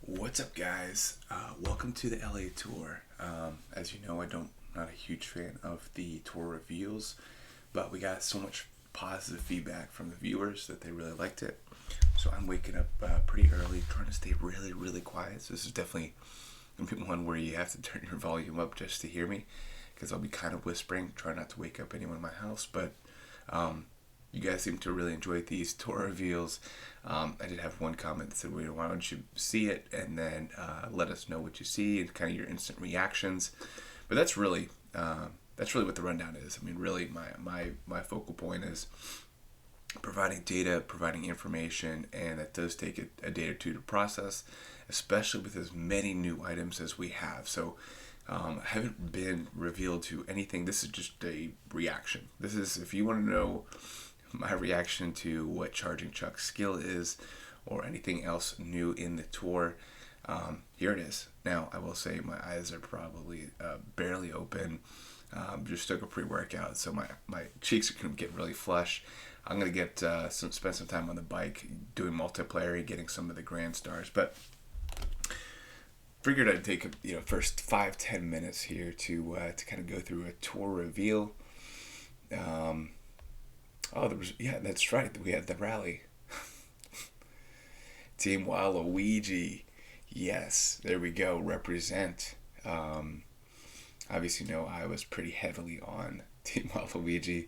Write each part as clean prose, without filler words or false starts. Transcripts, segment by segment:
What's up, guys? Welcome to the LA tour. As you know, not a huge fan of the tour reveals, but we got so much positive feedback from the viewers that they really liked it. So I'm waking up pretty early, trying to stay really, really quiet. So this is definitely gonna be one where you have to turn your volume up just to hear me, because I'll be kind of whispering, try not to wake up anyone in my house. But you guys seem to really enjoy these tour reveals. I did have one comment that said, why don't you see it and then let us know what you see and kind of your instant reactions. But that's really what the rundown is. I mean, really, my focal point is providing data, providing information, and that does take a day or two to process, especially with as many new items as we have. So I haven't been revealed to anything. This is just a reaction. This is, if you want to know my reaction to what Charging Chuck's skill is or anything else new in the tour, here it is. Now, I will say my eyes are probably barely open. Just took a pre-workout, so my cheeks are going to get really flush. I'm going to get spend some time on the bike doing multiplayer and getting some of the grand stars. But figured I'd take first 5-10 minutes here to kind of go through a tour reveal. That's right. We had the rally. Team Waluigi. Yes, there we go. Represent. Obviously, I was pretty heavily on Team Waluigi.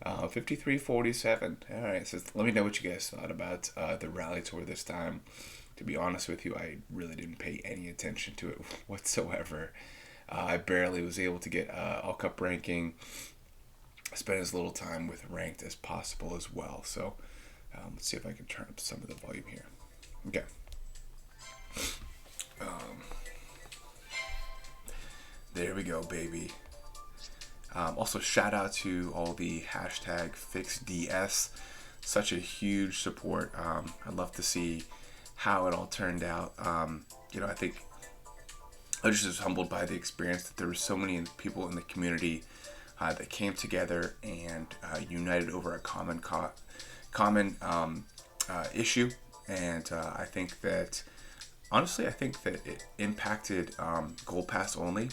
53-47. All right, so let me know what you guys thought about the rally tour this time. To be honest with you, I really didn't pay any attention to it whatsoever. I barely was able to get all cup ranking. I spent as little time with ranked as possible as well. So let's see if I can turn up some of the volume here. Okay. There we go, baby. Also, shout out to all the hashtag FixDS. Such a huge support. I'd love to see how it all turned out. I think I was just humbled by the experience that there were so many people in the community that came together and united over a common issue. And I think that it impacted Gold Pass only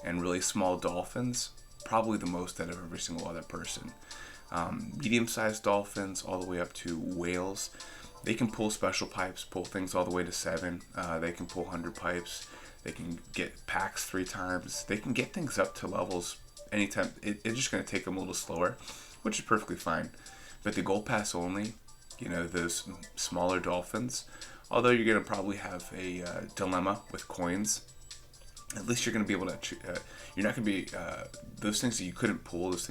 and really small dolphins probably the most out of every single other person. Medium-sized dolphins all the way up to whales. They can pull special pipes, pull things all the way to 7. They can pull 100 pipes. They can get packs 3 times. They can get things up to levels anytime. It's just going to take them a little slower, which is perfectly fine. But the Gold Pass only, those smaller dolphins, although you're going to probably have a dilemma with coins, at least you're going to be able to, you're not going to be, those things that you couldn't pull, those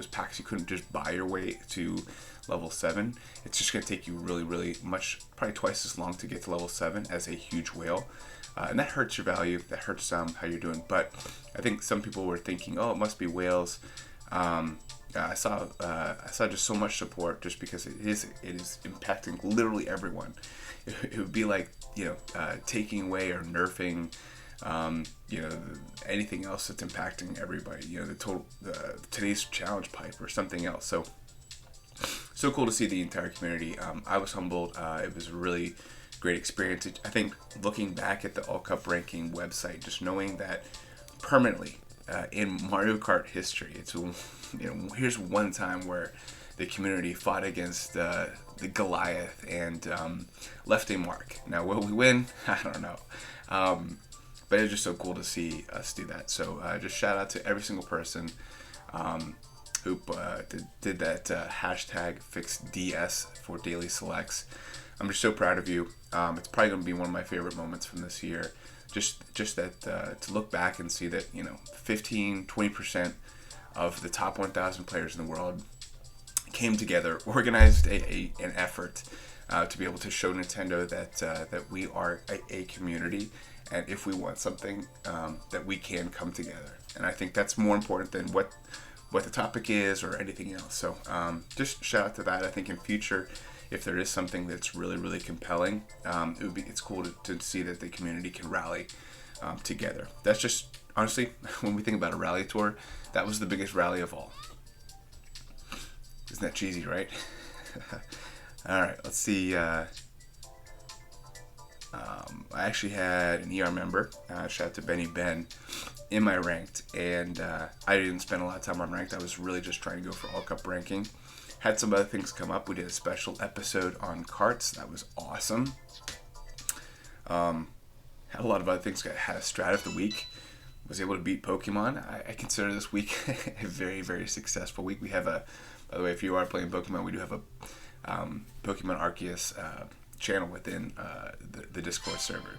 packs you couldn't just buy your way to level 7, it's just going to take you really, really much, probably twice as long to get to level 7 as a huge whale. And that hurts your value, that hurts how you're doing. But I think some people were thinking, oh, it must be whales. I saw just so much support just because it is impacting literally everyone. It would be like, taking away or nerfing anything else that's impacting everybody, today's challenge pipe or something else. So cool to see the entire community. I was humbled. It was a really great experience. I think looking back at the All Cup ranking website, just knowing that permanently in Mario Kart history, it's here's one time where the community fought against the Goliath and left a mark. Now, will we win? I don't know. But it's just so cool to see us do that. So just shout out to every single person who did that hashtag FixDS for daily selects. I'm just so proud of you. It's probably going to be one of my favorite moments from this year. Just that to look back and see that 15-20% of the top 1,000 players in the world came together, organized an effort to be able to show Nintendo that we are a community. And if we want something, that we can come together. And I think that's more important than what the topic is or anything else. So just shout out to that. I think in future, if there is something that's really, really compelling, it's cool to see that the community can rally together. That's just, honestly, when we think about a rally tour, that was the biggest rally of all. Isn't that cheesy, right? All right, let's see. I actually had an ER member, shout out to Benny Ben, in my ranked, and I didn't spend a lot of time on ranked. I was really just trying to go for all cup ranking. Had some other things come up. We did a special episode on karts. That was awesome. Had a lot of other things. Had a strat of the week. Was able to beat Pokemon. I consider this week a very, very successful week. We have a, by the way, if you are playing Pokemon, we do have a Pokemon Arceus channel within the Discord server.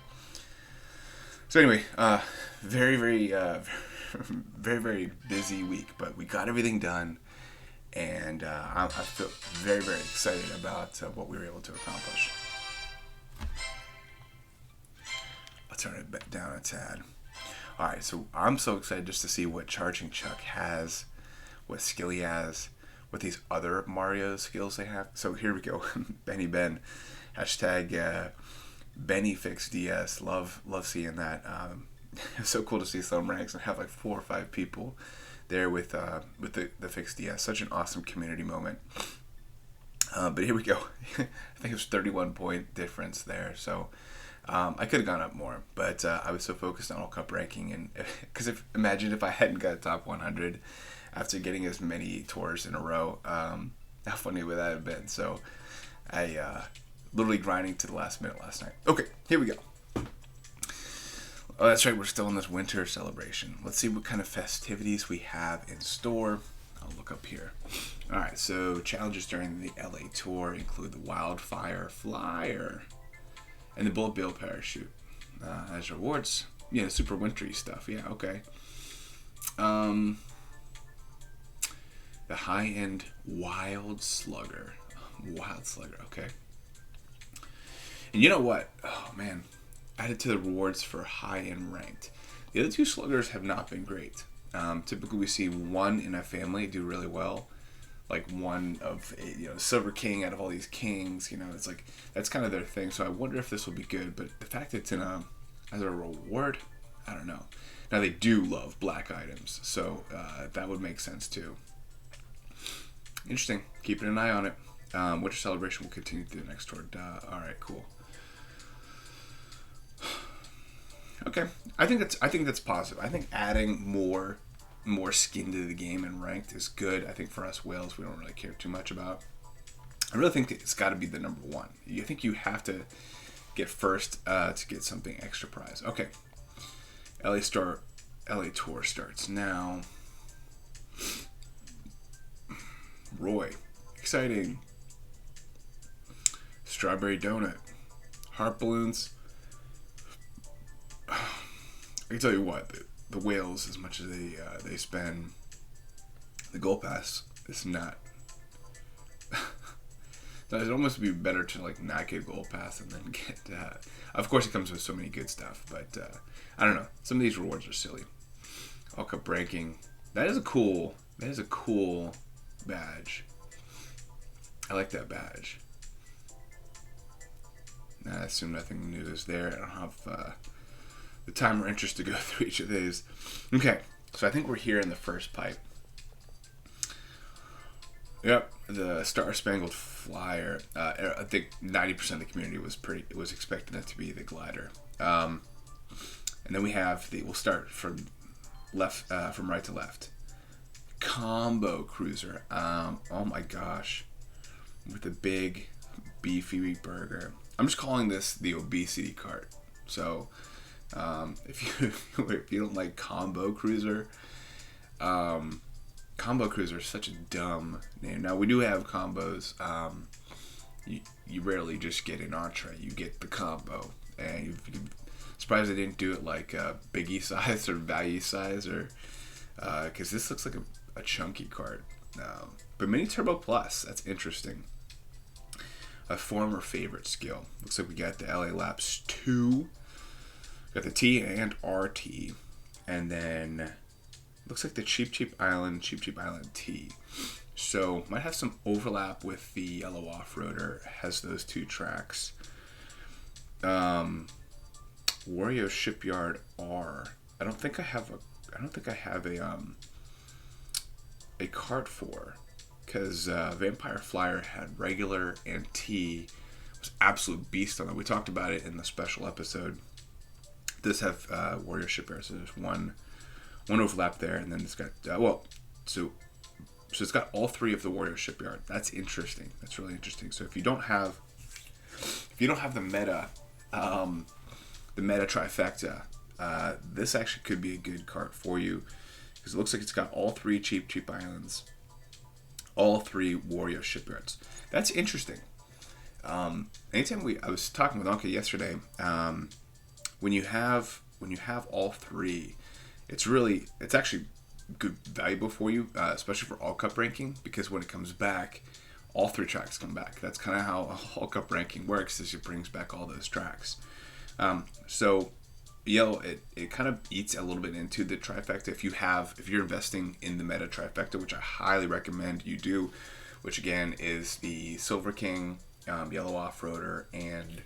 So anyway, very, very, very, very busy week, but we got everything done, and I feel very, very excited about what we were able to accomplish. I'll turn it back down a tad. All right, so I'm so excited just to see what Charging Chuck has, what skill he has, what these other Mario skills they have. So here we go, Benny Ben, hashtag Benny FixDS. Love seeing that. It's so cool to see some ranks and have like 4 or 5 people there with the FixDS. Such an awesome community moment. But here we go. I think it was 31-point difference there. So I could have gone up more, but I was so focused on all cup ranking, and because imagine if I hadn't got top 100 after getting as many tours in a row. How funny would that have been? So I literally grinding to the last minute last night. Okay, here we go. Oh, that's right, we're still in this winter celebration. Let's see what kind of festivities we have in store. I'll look up here. All right, so challenges during the LA tour include the Wildfire Flyer and the Bullet Bill Parachute as rewards. Yeah, super wintry stuff. Yeah, okay. The high-end Wild Slugger. Wild Slugger, okay. And you know what? Oh, man. Added to the rewards for high-end ranked. The other 2 sluggers have not been great. Typically, we see one in a family do really well. Like one of, Silver King out of all these kings, it's like, that's kind of their thing. So I wonder if this will be good. But the fact it's as a reward, I don't know. Now, they do love black items. So that would make sense, too. Interesting. Keeping an eye on it. Winter Celebration will continue through the next tour. All right, cool. Okay, I think that's positive. I think adding more skin to the game and ranked is good. I think for us whales, we don't really care too much about. I really think it's got to be the number 1. I think you have to get first to get something extra prize. Okay, LA tour starts now. Roy, exciting. Strawberry donut, heart balloons. I can tell you what, the whales, as much as they spend, the gold pass is not. It'd almost be better to like not get gold pass and then get. Of course, it comes with so many good stuff, but I don't know. Some of these rewards are silly. All cup ranking. That is a cool badge. I like that badge. I assume nothing new is there. I don't have the time or interest to go through each of these. Okay, so I think we're here in the first pipe. Yep, the Star Spangled Flyer. I think 90% of the community was expecting that to be the glider. And then we have we'll start from right to left. Combo Cruiser. Oh my gosh, with the big beefy burger. I'm just calling this the obesity cart. So if you don't like Combo Cruiser, Combo Cruiser is such a dumb name. Now we do have combos. You rarely just get an entree. You get the combo, and you're surprised they didn't do it like Biggie size or Value size, or because this looks like a chunky cart. But Mini Turbo Plus, that's interesting. A former favorite skill. Looks like we got the LA Laps 2. Got the T and RT. And then looks like the Cheap Island T. So might have some overlap with the Yellow Off-Roader. Has those 2 tracks. Wario Shipyard R. I don't think I have a cart for, because Vampire Flyer had regular and T was absolute beast on it. We talked about it in the special episode. It does have Warrior Shipyard, so there's one overlap there, and then it's got so it's got all three of the Warrior Shipyard. That's interesting. That's really interesting. So if you don't have the meta trifecta, this actually could be a good cart for you, because it looks like it's got all three cheap islands, all three Warrior Shipyards. That's interesting. I was talking with Anka yesterday. When you have all three, it's actually good valuable for you, especially for all cup ranking, because when it comes back, all three tracks come back. That's kind of how all cup ranking works, is it brings back all those tracks. So it kind of eats a little bit into the trifecta. If you're investing in the meta trifecta, which I highly recommend you do, which again is the Silver King, Yellow Off-Roader, and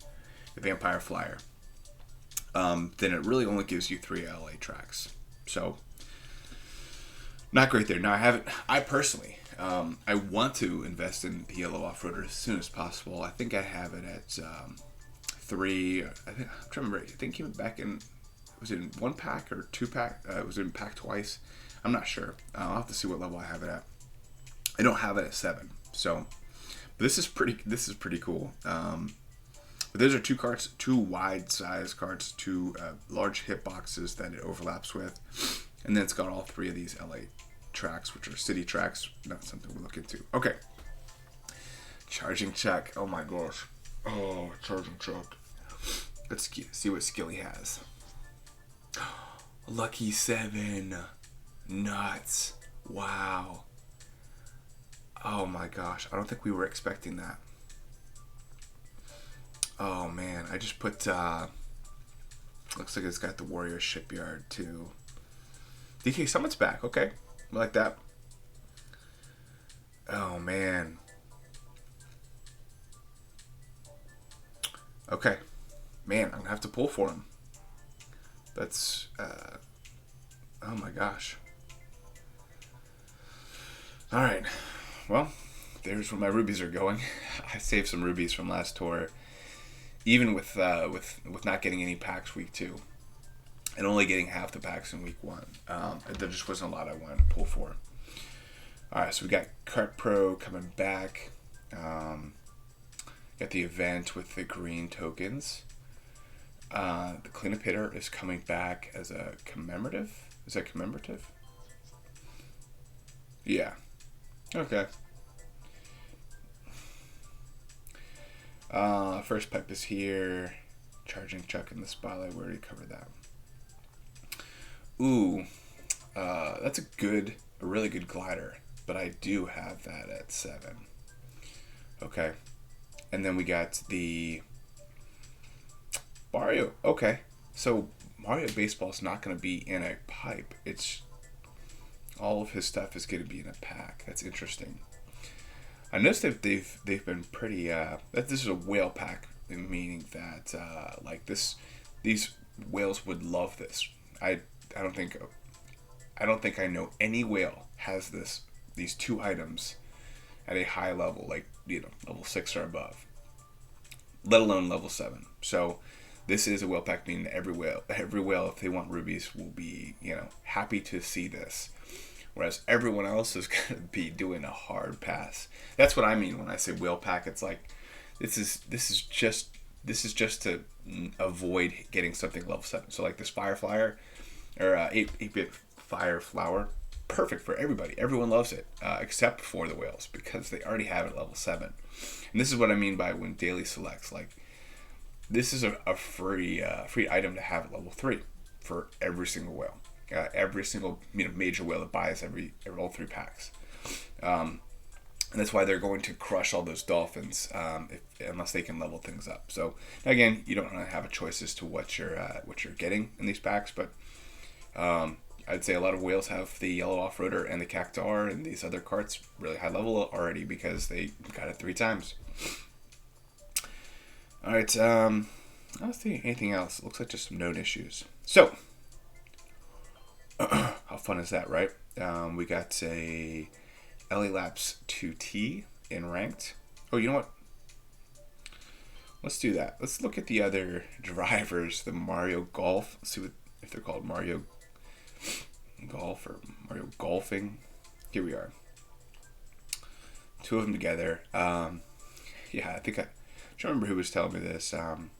the Vampire Flyer, then it really only gives you 3 LA tracks. So not great there. Now I personally, I want to invest in the Yellow Off-Roader as soon as possible. I think I have it at 3. I'm trying to remember. I think he went back in. Was it in 1 pack or 2 pack? Was it in pack twice? I'm not sure. I'll have to see what level I have it at. I don't have it at 7. So this is pretty cool. But those are 2 carts, 2 wide size carts, 2 large hit boxes that it overlaps with, and then it's got all 3 of these LA tracks, which are city tracks. Not something we'll look into. Okay. Charging check. Oh my gosh. Oh, charging check. Let's see what skill he has. Lucky 7. Nuts. Wow. Oh my gosh. I don't think we were expecting that. Oh man. I just put, looks like it's got the Warrior Shipyard too. DK Summit's back. Okay. I like that. Oh man. Okay. Man, I'm gonna have to pull for him. That's, oh my gosh. Alright. Well, there's where my rubies are going. I saved some rubies from last tour. Even with not getting any packs week 2. And only getting half the packs in week 1. There just wasn't a lot I wanted to pull for. Alright, so we got Kart Pro coming back. Got the event with the green tokens. The cleanup hitter is coming back as a commemorative. Is that commemorative? Yeah. Okay. First pipe is here. Charging chuck in the spotlight. We already covered that. Ooh. That's a really good glider. But I do have that at 7. Okay. And then we got the Mario. Okay. So Mario Baseball is not going to be in a pipe. It's all of his stuff is going to be in a pack. That's interesting. I noticed that they've been pretty. This is a whale pack, meaning that these whales would love this. I don't think I know any whale has these 2 items at a high level, like level 6 or above, let alone level 7. So this is a whale pack, meaning every whale, if they want rubies, will be happy to see this. Whereas everyone else is going to be doing a hard pass. That's what I mean when I say whale pack. It's like this is just to avoid getting something level 7. So like this Fire Flyer or 8-bit Fire Flower, perfect for everybody. Everyone loves it except for the whales, because they already have it at level 7. And this is what I mean by when daily selects. Like this is a free item to have at level 3 for every single whale. Every single major whale that buys all 3 packs, and that's why they're going to crush all those dolphins unless they can level things up. So again, you don't really have a choice as to what you're getting in these packs, but I'd say a lot of whales have the Yellow Off-Roader and the Cactar and these other carts really high level already because they got it 3 times. All right, I don't see anything else. It looks like just some known issues. So. How fun is that, right? We got a LA Labs 2T in ranked. Oh, you know what? let's do that. Let's look at the other drivers, the Mario Golf. Let's see if they're called Mario Golf or Mario Golfing. Here we are. Two of them together. Yeah, I think I don't remember who was telling me this on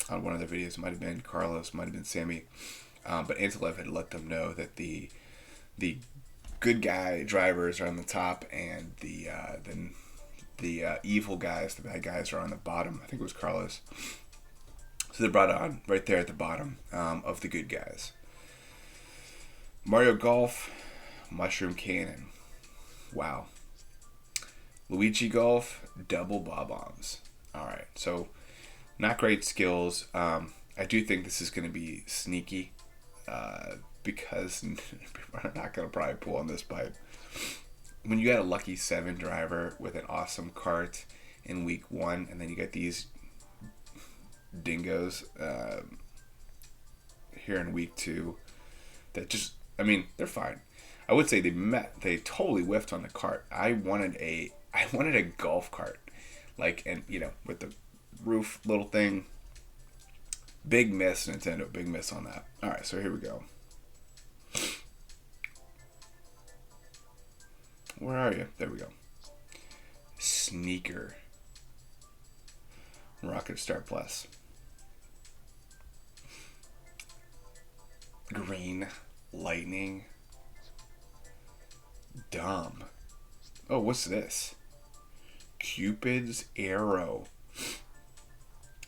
one of their videos. It might have been Carlos, might have been Sammy. But Angelos had let them know that the good guy drivers are on the top, and the evil guys, the bad guys, are on the bottom. I think it was Carlos. So they brought on right there at the bottom of the good guys. Mario Golf, Mushroom Cannon. Wow. Luigi Golf, double bob-ombs. Alright, so not great skills. I do think this is going to be sneaky because people are not going to probably pull on this pipe. When you got a lucky 7 driver with an awesome cart in week 1, and then you get these dingoes here in week 2 that just, I mean, they're fine. I would say they totally whiffed on the cart. I wanted a golf cart, like, and you know, with the roof little thing. Big miss, Nintendo, big miss on that. All right, so here we go. Where are you? There we go. Sneaker. Rocket Star Plus. Green Lightning. Dumb. Oh, what's this? Cupid's Arrow.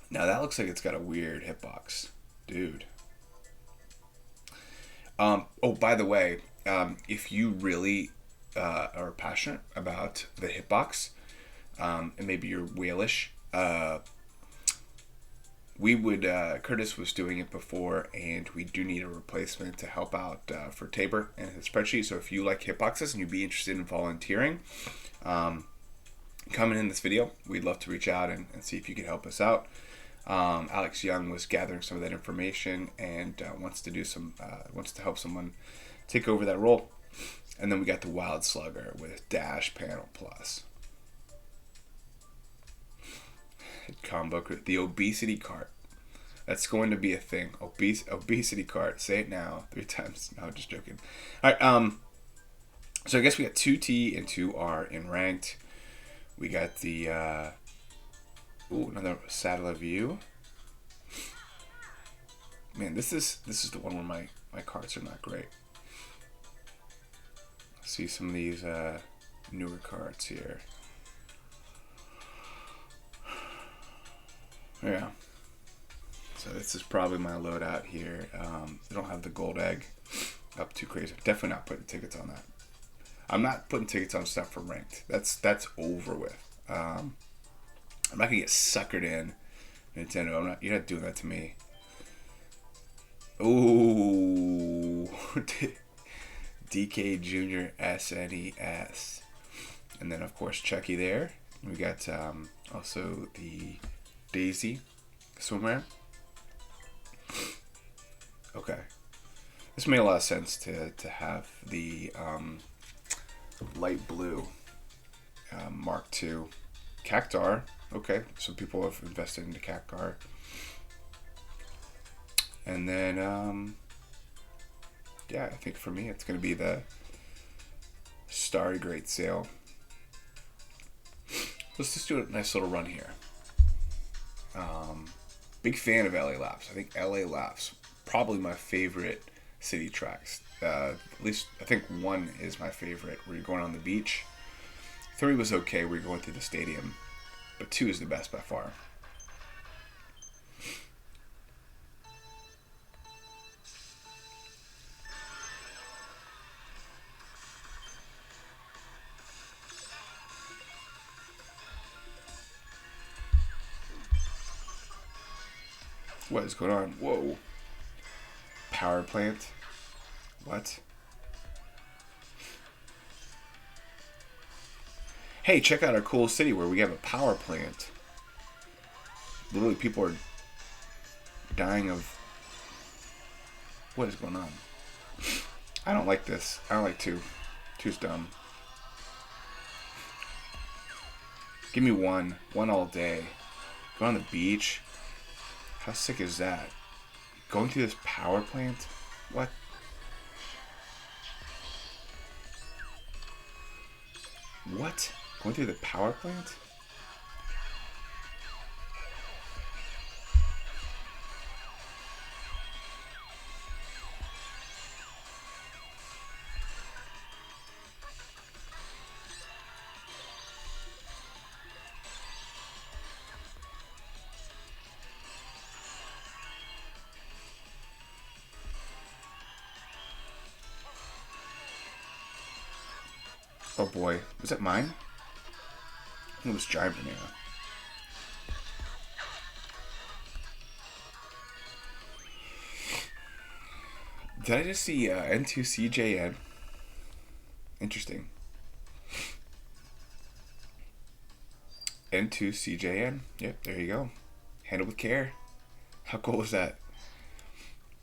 Now that looks like it's got a weird hitbox. Dude. Oh, by the way, if you really are passionate about the hitbox, and maybe you're whalish, we would, Curtis was doing it before, and we do need a replacement to help out for Tabor and his spreadsheet. So if you like hitboxes and you'd be interested in volunteering, coming in this video, we'd love to reach out and see if you could help us out. Alex Young was gathering some of that information and wants to help someone take over that role. And then we got the Wild Slugger with Dash Panel Plus. Combo, the Obesity Cart. That's going to be a thing. Obesity Cart. Say it now 3 times. No, just joking. All right. So I guess we got 2T and 2R in ranked. We got the another satellite view. Man, this is the one where my carts are not great. See some of these newer carts here. Yeah. So this is probably my loadout here. They don't have the gold egg up too crazy. Definitely not putting tickets on that. I'm not putting tickets on stuff for ranked. That's over with. I'm not gonna get suckered in, Nintendo. You're not doing that to me. Ooh, DK Junior SNES, and then of course Chucky there. We got also the Daisy swimwear. Okay, this made a lot of sense to have the light blue Mark II Cactar. Okay, some people have invested into Cactar. And then, yeah, I think for me it's going to be the Starry Great Sale. Let's just do a nice little run here. Big fan of LA Laps. I think LA Laps, probably my favorite city tracks. At least I think 1 is my favorite, where you're going on the beach. 3 was okay, where you're going through the stadium. But 2 is the best by far. What is going on? Whoa. Power plant? What? Hey, check out our cool city where we have a power plant. Literally, people are dying of... What is going on? I don't like this. I don't like 2. 2's dumb. Give me 1. 1 all day. Go on the beach. How sick is that? Going through this power plant? What? What? Going through the power plant? Oh boy. Was that mine? I think it was giant banana. Did I just see N2CJN? Interesting. N2CJN. Yep, there you go. Handle with care. How cool is that?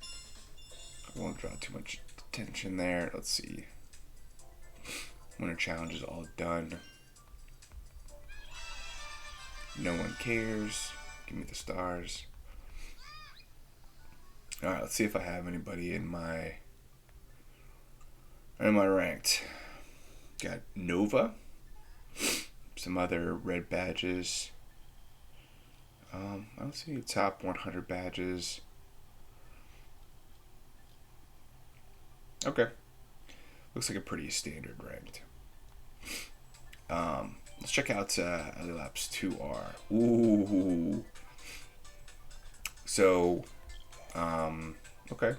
I won't draw too much attention there. Let's see. Winter challenge is all done. No one cares. Give me the stars. Alright, let's see if I have anybody in my ranked. Got Nova. Some other red badges. I don't see any top 100 badges. Okay. Looks like a pretty standard ranked. Let's check out Angelos 2R. Ooh. So, okay.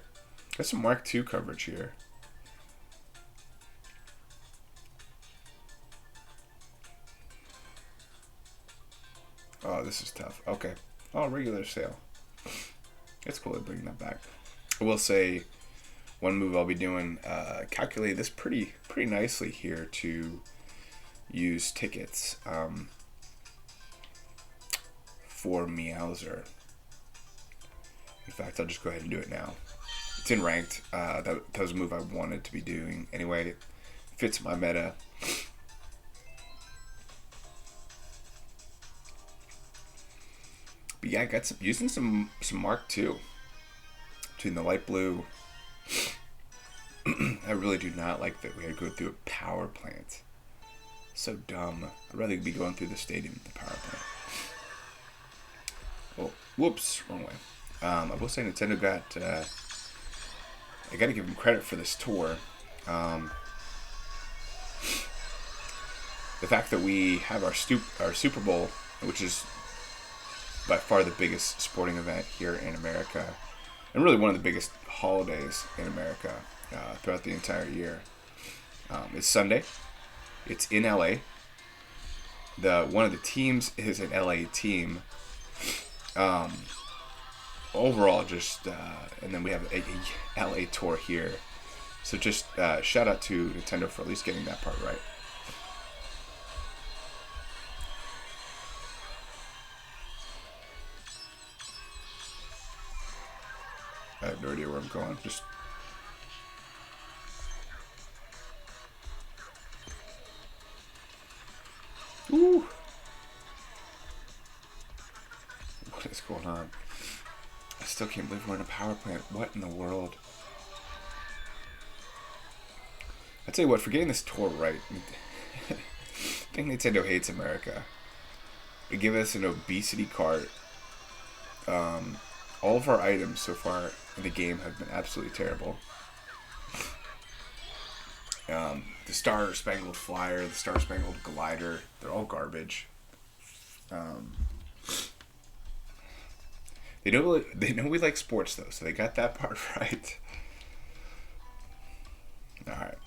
Got some Mark II coverage here. Oh, this is tough. Okay. Oh, regular sale. It's cool to bring that back. I will say, one move I'll be doing, calculate this pretty nicely here to use tickets for Meowser. In fact, I'll just go ahead and do it now. It's in ranked. That was a move I wanted to be doing anyway. It fits my meta. But yeah, I got using some Mark II between the light blue. I really do not like that we had to go through a power plant. So dumb. I'd rather be going through the stadium than the power plant. Oh, whoops, wrong way. I will say Nintendo got. I got to give them credit for this tour. The fact that we have our Super Bowl, which is by far the biggest sporting event here in America, and really one of the biggest holidays in America throughout the entire year. It's Sunday. It's in LA. One of the teams is an LA team. Overall, just and then we have a LA tour here. So just shout out to Nintendo for at least getting that part right. I have no idea where I'm going. Just ooh. What is going on? I still can't believe we're in a power plant. What in the world? I tell you what, for getting this tour right, I think Nintendo hates America. They give us an obesity cart. All of our items so far in the game have been absolutely terrible. The Star Spangled Flyer, the Star Spangled Glider, they're all garbage. They know we like sports though, so they got that part right. All right.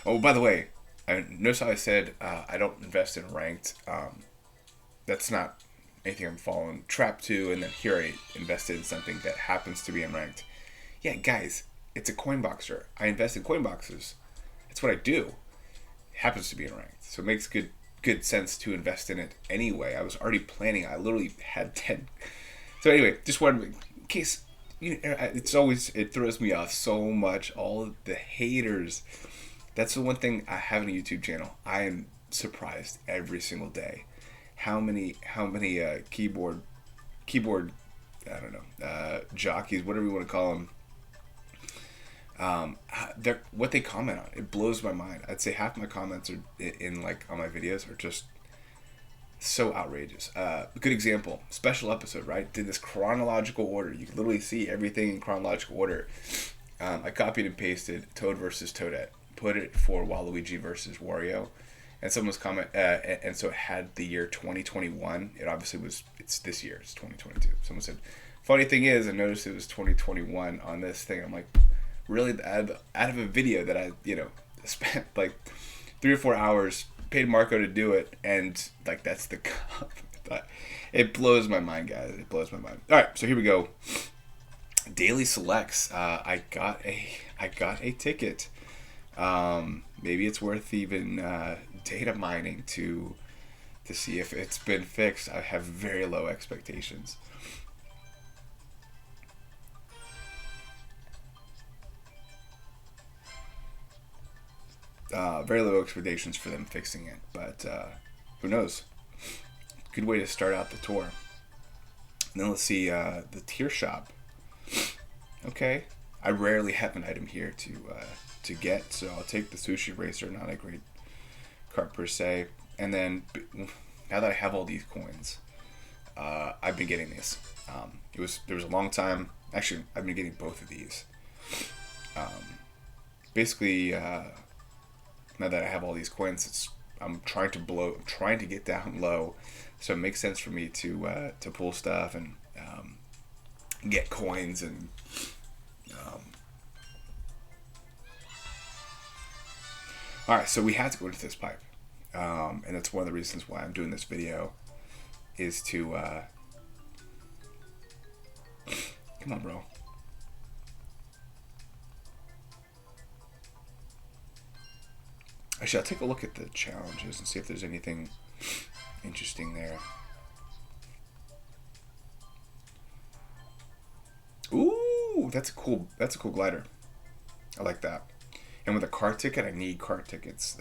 Oh, by the way, notice how I said I don't invest in ranked. That's not anything I'm following. Trap 2, and then here I invested in something that happens to be in ranked. Yeah, guys, it's a coin boxer. I invest in coin boxes. That's what I do. It happens to be in ranked, so it makes good sense to invest in it anyway. I was already planning. I literally had 10. So anyway, just wanted, in case it throws me off so much. All of the haters. That's the one thing I have on a YouTube channel. I am surprised every single day how many keyboard I don't know, jockeys, whatever you want to call them, what they comment on. It blows my mind. I'd say half my comments are in like on my videos are just so outrageous. A good example, special episode, right? Did this chronological order. You can literally see everything in chronological order. I copied and pasted Toad versus Toadette, put it for Waluigi versus Wario, and someone's comment, and so it had the year 2021. It obviously it's this year, it's 2022. Someone said, funny thing is, I noticed it was 2021 on this thing. I'm like, really? Out of a video that I, spent like 3 or 4 hours, paid Marco to do it, and like that's the it blows my mind, guys. It blows my mind. All right, so here we go. Daily selects. I got a ticket. Maybe it's worth even data mining to see if it's been fixed. I have very low expectations. Very low expectations for them fixing it, but who knows? Good way to start out the tour. And then let's see the tier shop. Okay, I rarely have an item here to get, so I'll take the sushi racer. Not a great cart per se. And then now that I have all these coins, I've been getting these. There was a long time. Actually, I've been getting both of these. Basically. Now that I have all these coins, I'm trying to get down low, so it makes sense for me to pull stuff and get coins and. All right, so we had to go into this pipe, and that's one of the reasons why I'm doing this video, is to come on, bro. Actually, I'll take a look at the challenges and see if there's anything interesting there. Ooh, that's a cool glider. I like that. And with a cart ticket, I need cart tickets.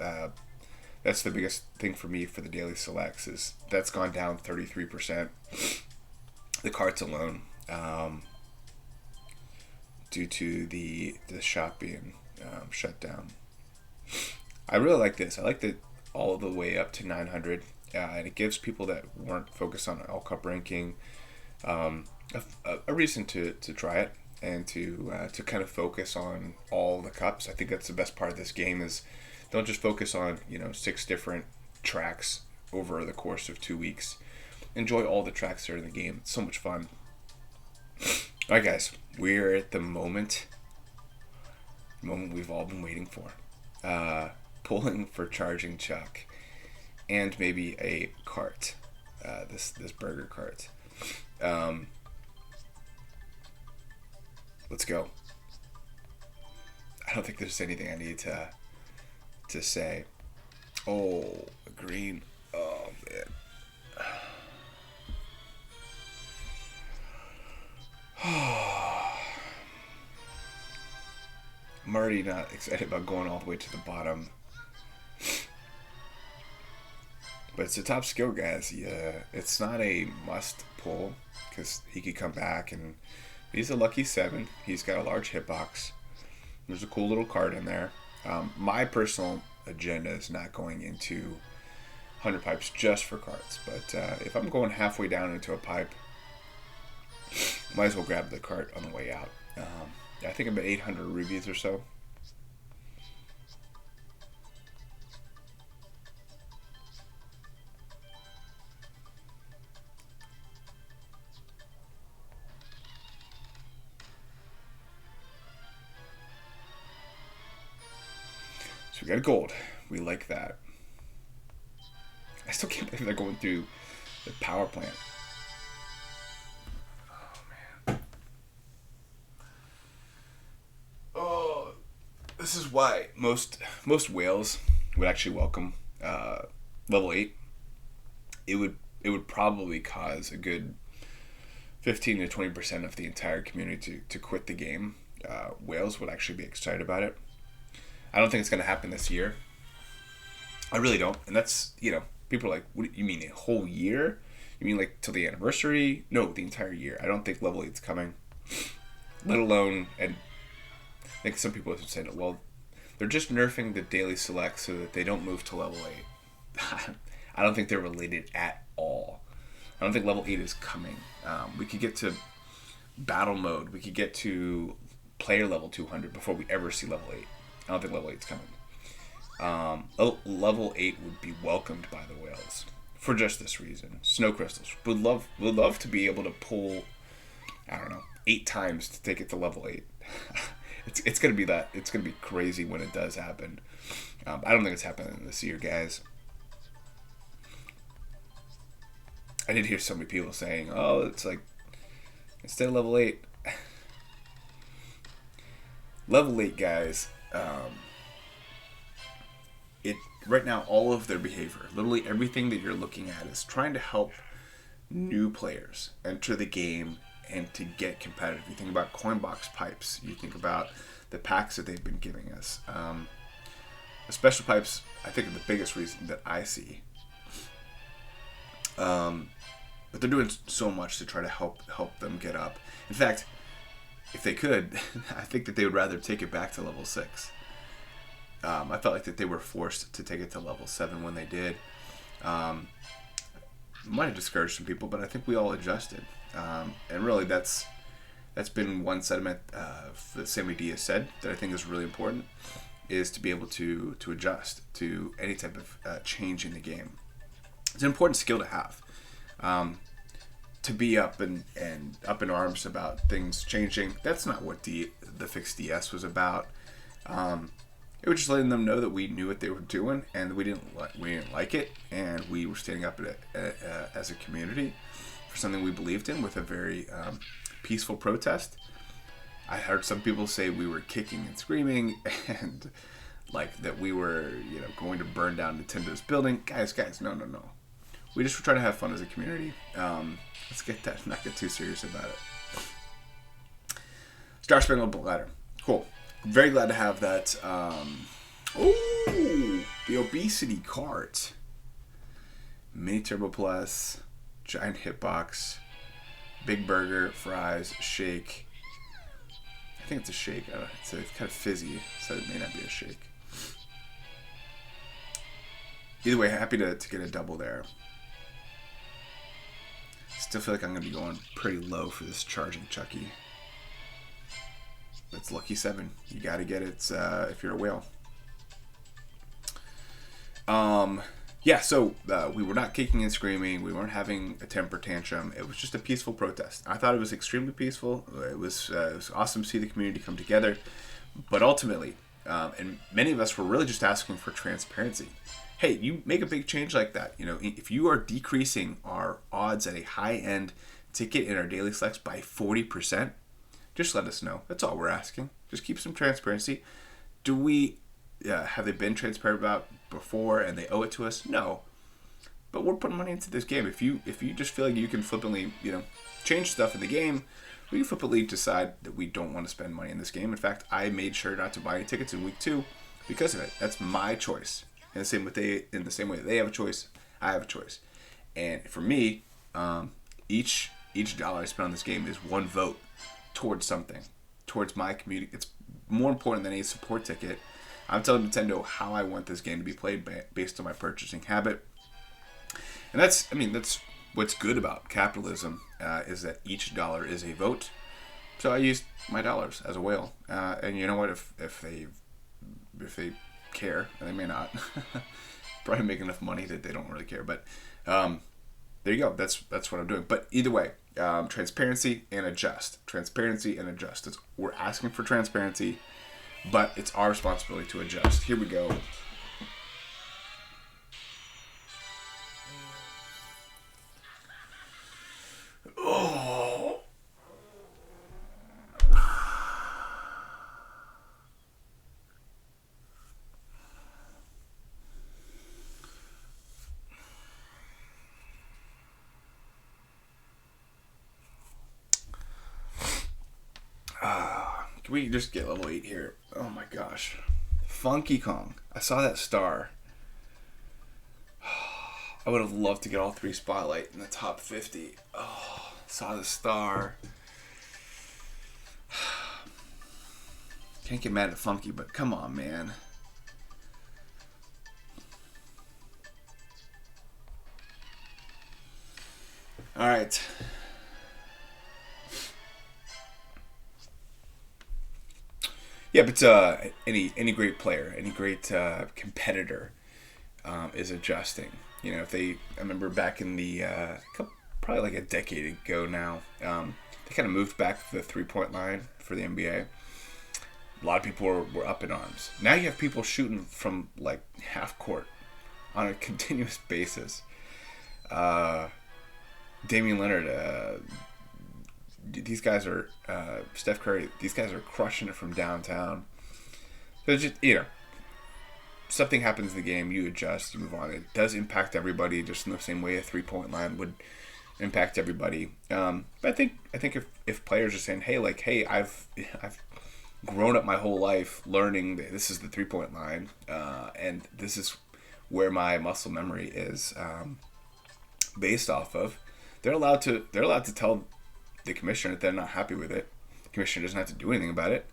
That's the biggest thing for me for the daily selects, is that's gone down 33%. The carts alone, due to the shop being shut down. I really like this. I like it all the way up to 900, and it gives people that weren't focused on all cup ranking a reason to try it and to kind of focus on all the cups. I think that's the best part of this game, is don't just focus on 6 different tracks over the course of 2 weeks. Enjoy all the tracks that are in the game. It's so much fun. All right, guys, we're at the moment we've all been waiting for. Pulling for Charging Chuck, and maybe a cart, this burger cart. Let's go. I don't think there's anything I need to say. Oh, green. Oh man. I'm already not excited about going all the way to the bottom. But it's a top skill, guys. Yeah, it's not a must pull, because he could come back, and he's a lucky 7. He's got a large hitbox. There's a cool little card in there. My personal agenda is not going into 100 pipes just for carts, but if I'm going halfway down into a pipe, might as well grab the cart on the way out. I think I'm at 800 rubies or so. So we got a gold. We like that. I still can't believe they're going through the power plant. Oh, man. Oh, this is why most whales would actually welcome level 8. It would probably cause a good 15 to 20% of the entire community to quit the game. Whales would actually be excited about it. I don't think it's going to happen this year. I really don't. And that's, People are like, what do you mean, a whole year? You mean like till the anniversary? No, the entire year. I don't think level 8's coming. Let alone, and I think some people have said, well, they're just nerfing the daily select so that they don't move to level 8. I don't think they're related at all. I don't think level 8 is coming. We could get to battle mode. We could get to player level 200 before we ever see level 8. I don't think level 8 is coming. Level 8 would be welcomed by the whales for just this reason. Snow crystals. Would love to be able to pull, I don't know, 8 times to take it to level 8. It's gonna be that. It's gonna be crazy when it does happen. I don't think it's happening this year, guys. I did hear so many people saying, "Oh, it's like instead of level 8, level 8 guys." It right now, all of their behavior, literally everything that you're looking at, is trying to help new players enter the game and to get competitive. You think about coin box pipes. You think about the packs that they've been giving us. The special pipes, I think, are the biggest reason that I see. But they're doing so much to try to help them get up. In fact, if they could, I think that they would rather take it back to level 6. I felt like that they were forced to take it to level 7 when they did. Might have discouraged some people, but I think we all adjusted. And really, that's been one sentiment that Sammy D has said that I think is really important, is to be able to adjust to any type of change in the game. It's an important skill to have. To be up in arms about things changing. That's not what the FixDS was about. It was just letting them know that we knew what they were doing and we didn't like it, and we were standing up as a community for something we believed in with a very peaceful protest. I heard some people say we were kicking and screaming and like that we were, going to burn down Nintendo's building. Guys, no. We just were trying to have fun as a community. Let's get that, not get too serious about it. Star Spangled Banner. Cool. Very glad to have that. The obesity cart. Mini Turbo Plus, giant hitbox, big burger, fries, shake. I think it's a shake. It's kind of fizzy, so it may not be a shake. Either way, happy to get a double there. Still feel like I'm going to be going pretty low for this charging Chucky. It's lucky 7. You got to get it if you're a whale. So we were not kicking and screaming. We weren't having a temper tantrum. It was just a peaceful protest. I thought it was extremely peaceful. It was awesome to see the community come together. But ultimately, and many of us were really just asking for transparency. Hey, you make a big change like that. If you are decreasing our odds at a high-end ticket in our daily selects by 40%, just let us know. That's all we're asking. Just keep some transparency. Have they been transparent about before and they owe it to us? No. But we're putting money into this game. If you just feel like you can flippantly, change stuff in the game, we can flippantly decide that we don't want to spend money in this game. In fact, I made sure not to buy any tickets in week 2 because of it. That's my choice. In the same way that they have a choice, I have a choice. And for me, each dollar I spend on this game is one vote towards something, towards my community. It's more important than any support ticket. I'm telling Nintendo how I want this game to be played based on my purchasing habit. And that's what's good about capitalism, is that each dollar is a vote. So I used my dollars as a whale. And you know what? If they care, and they may not, probably make enough money that they don't really care. But there you go. That's what I'm doing. But either way, transparency and adjust. Transparency and adjust. We're asking for transparency, but it's our responsibility to adjust. Here we go. Oh. Can we just get level 8 here? Oh my gosh. Funky Kong. I saw that star. I would have loved to get all 3 spotlight in the top 50. Oh, saw the star. Can't get mad at Funky, but come on, man. All right. Yeah, but any great player, any great competitor is adjusting. You know, I remember back in the probably like a decade ago now, they kind of moved back to the 3-point line for the NBA. A lot of people were up in arms. Now you have people shooting from like half court on a continuous basis. Damian Leonard, these guys are Steph Curry. These guys are crushing it from downtown. So it's just, you know, something happens in the game, you adjust, you move on. It does impact everybody, just in the same way a 3-point line would impact everybody. But I think if players are saying, hey, I've grown up my whole life learning that this is the 3-point line, and this is where my muscle memory is based off of. They're allowed to tell the commissioner that they're not happy with it. The commissioner doesn't have to do anything about it.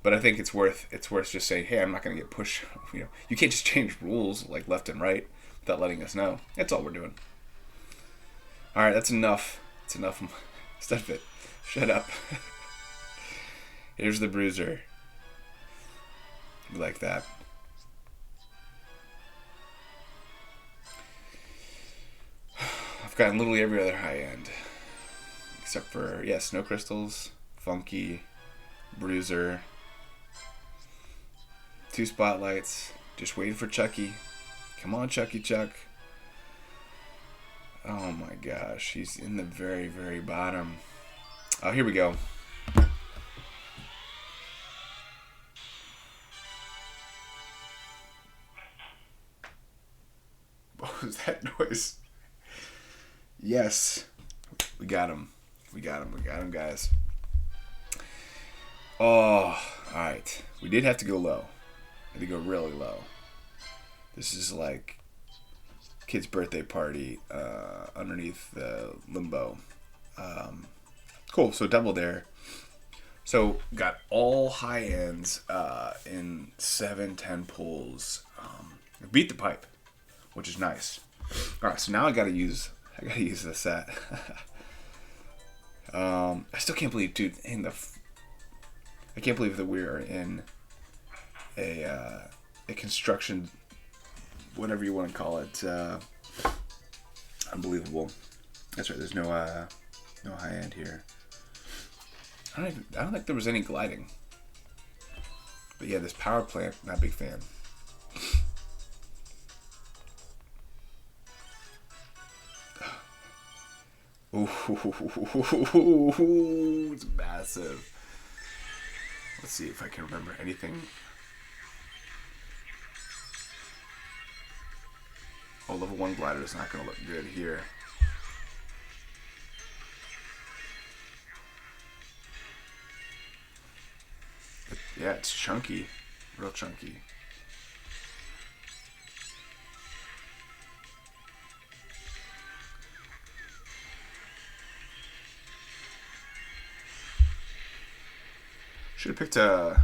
But I think it's worth just saying, hey, I'm not going to get pushed. You know, you can't just change rules like left and right without letting us know. That's all we're doing. All right, that's enough. It's enough. Studfit, shut up. Here's the bruiser. Like that. I've gotten literally every other high end. Except for, Snow Crystals, Funky, Bruiser, 2 spotlights. Just waiting for Chucky. Come on, Chucky Chuck. Oh my gosh, he's in the very, very bottom. Oh, here we go. What was that noise? Yes. We got him. We got him, guys. Oh, alright. We did have to go low. Had to go really low. This is like kid's birthday party underneath the limbo. Cool, so double there. So got all high ends in 7-10 pulls. Beat the pipe, which is nice. Alright, so now I gotta use the set. I still can't believe, dude, I can't believe that we're in a construction, whatever you want to call it. Unbelievable. That's right. There's no high end here. I don't think there was any gliding. But yeah, this power plant, not a big fan. Ooh, it's massive. Let's see if I can remember anything. Oh, level 1 glider is not going to look good here. Yeah, it's chunky. Real chunky. Should have picked a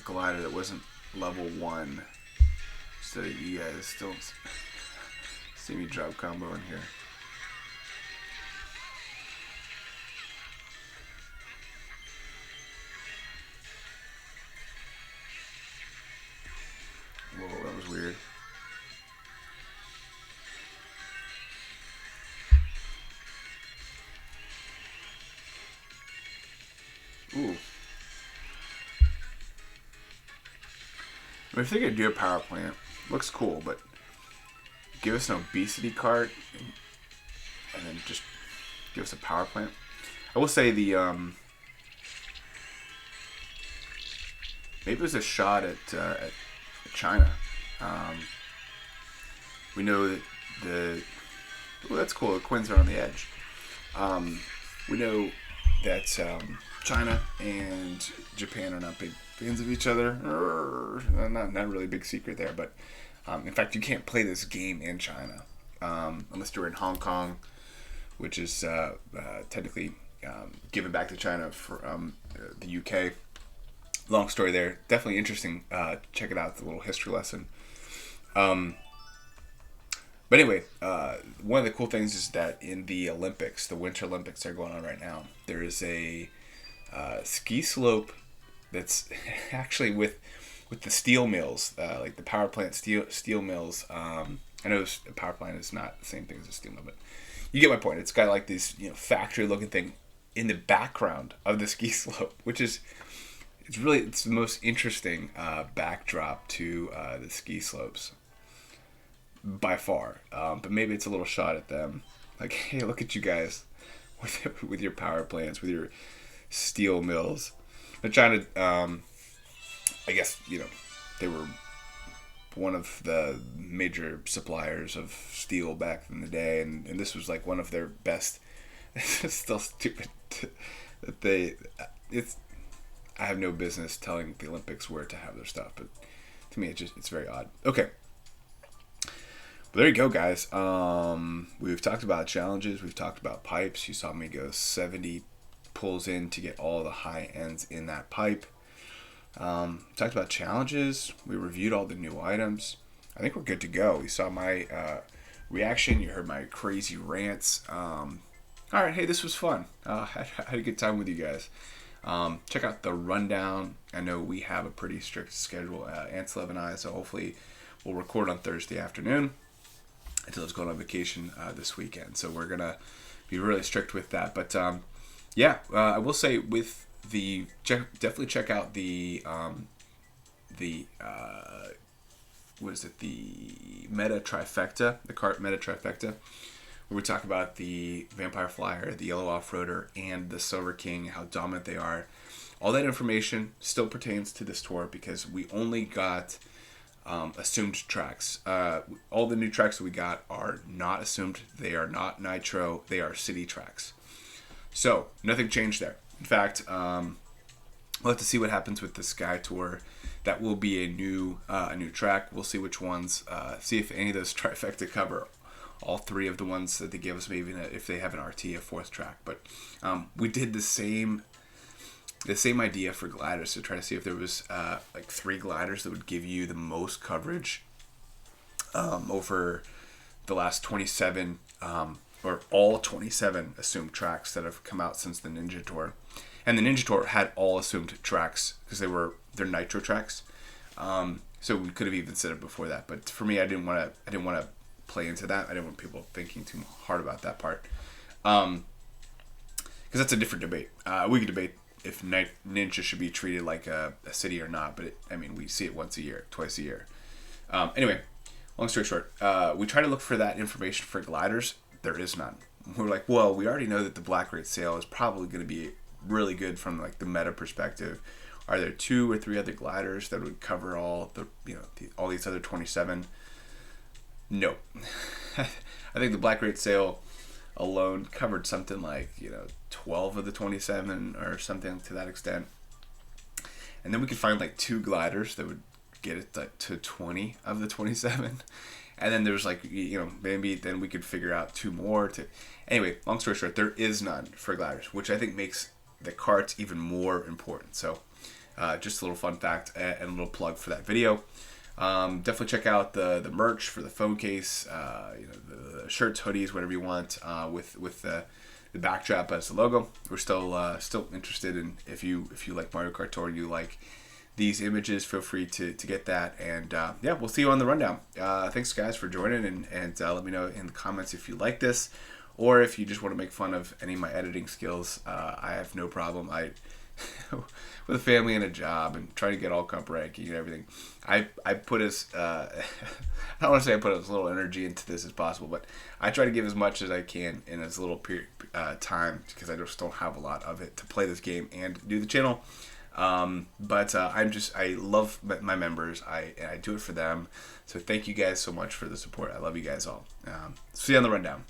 glider that wasn't level 1 instead of you guys still see me drop combo in here. Whoa, that was weird. Ooh. I think I'd do a power plant. Looks cool, but give us an obesity cart and then just give us a power plant. I will say the maybe it was a shot at China. We know that that's cool. The Quins are on the edge. We know that China and Japan are not big fans of each other. Not really a big secret there, but In fact, you can't play this game in China unless you're in Hong Kong, which is technically given back to China from the UK. Long story there. Definitely interesting. Check it out. It's a little history lesson. But anyway, one of the cool things is that in the Olympics, the Winter Olympics that are going on right now, there is a ski slope that's actually with the steel mills, like the power plant steel mills. I know a power plant is not the same thing as a steel mill, but you get my point. It's got like this factory looking thing in the background of the ski slope, which is it's the most interesting backdrop to the ski slopes by far. But maybe it's a little shot at them, like, hey, look at you guys with your power plants, with your steel mills. They're trying to, I guess, they were one of the major suppliers of steel back in the day, and this was like one of their best. It's still stupid that I have no business telling the Olympics where to have their stuff, but to me it's very odd. Okay. Well, there you go, guys. We've talked about challenges. We've talked about pipes. You saw me go 70 pulls in to get all the high ends in that pipe. Talked about challenges. We reviewed all the new items. I think we're good to go. You saw my reaction. You heard my crazy rants. All right, hey, this was fun. I had a good time with you guys. Check out the rundown. I know we have a pretty strict schedule, Angelos and I, so hopefully we'll record on Thursday afternoon until it's going on vacation this weekend. So we're going to be really strict with that. But I will say with definitely check out the meta trifecta, the Kart meta trifecta, where we talk about the Vampire Flyer, the Yellow Off-Roader, and the Silver King, how dominant they are. All that information still pertains to this tour because we only got assumed tracks. All the new tracks that we got are not assumed. They are not nitro. They are city tracks. So nothing changed there. In fact, we'll have to see what happens with the Sky Tour. That will be a new track. We'll see which ones. See if any of those trifecta cover all three of the ones that they give us. Maybe if they have an RT, a fourth track. But we did the same idea for gliders to try to see if there was like 3 gliders that would give you the most coverage over the last 27 or all 27 assumed tracks that have come out since the Ninja Tour. And the Ninja Tour had all assumed tracks because they're nitro tracks. So we could have even said it before that. But for me, I didn't want to play into that. I didn't want people thinking too hard about that part. Because that's a different debate. We could debate if Ninja should be treated like a city or not. But we see it once a year, twice a year. Anyway, long story short, we try to look for that information for gliders. There is none. We're like, well, we already know that the Black Rate Sail is probably going to be really good from like the meta perspective. Are there 2 or 3 other gliders that would cover all all these other 27? No. I think the Black Rate Sail alone covered something like 12 of the 27 or something to that extent. And then we could find like 2 gliders that would get it to 20 of the 27. And then there's like, maybe then we could figure out 2 more to. Anyway, long story short, there is none for gliders, which I think makes the carts even more important. So just a little fun fact and a little plug for that video. Definitely check out the merch for the phone case, the shirts, hoodies, whatever you want, with the backdrop as the logo. We're still interested in if you like Mario Kart Tour and you like these images, feel free to get that. And we'll see you on the rundown. Thanks guys for joining, and let me know in the comments if you like this or if you just want to make fun of any of my editing skills. I have no problem. With a family and a job and trying to get all cup ranking and everything, I put as I don't want to say I put as little energy into this as possible, but I try to give as much as I can in as little time because I just don't have a lot of it to play this game and do the channel. But I love my members. I do it for them. So thank you guys so much for the support. I love you guys all. See you on the rundown.